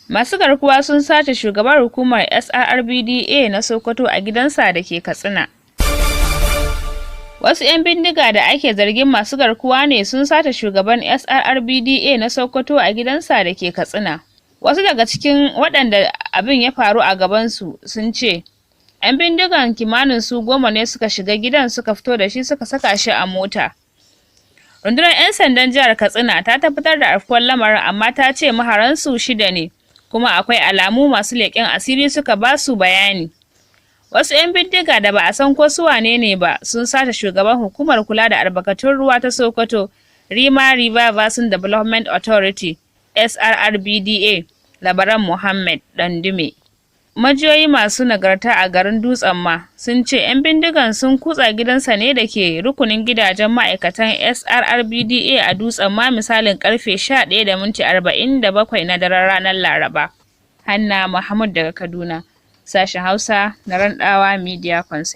Masu garkuwa sun sace shugaban hukumar SRRBDA na Sokoto a gidansa da ke Katsina. Wasu 'yan bindiga da ake zargin masu garkuwa ne sun sace shugaban SRRBDA na Sokoto a gidansa da ke Katsina. Wasu daga cikin waɗanda abin ya faru a gabansu sun ce, 'yan bindigan kimanin su 10 ne suka shiga gidan suka fito da shi suka saka shi a mota. Rundunar 'yan sandan jihar Katsina ta tabbatar da afkuwar lamarin amma ta ce maharansu 6 ne, kuma akwai alamu masu leƙen asiri suka ba su bayani. Wasu 'yan bindiga da ba a san ko su wane ne ba sun sace shugaban hukumar kula da albarkatun ruwa ta Sokoto, Rima River Basin Development Authority, SRRBDA, Labaran Muhammad Dandume. Majiyoyi masu nagarta a garin Dutsen ma sun ce 'yan bindigan sun kutsa gidansa ne da ke rukunin gidajen ma'aikatan SRRBDA a Dutsen ma misalin karfe 11:47 na daren ranar Laraba. Hanna Muhammad daga Kaduna, sashen Hausa na Randawa Media Concept.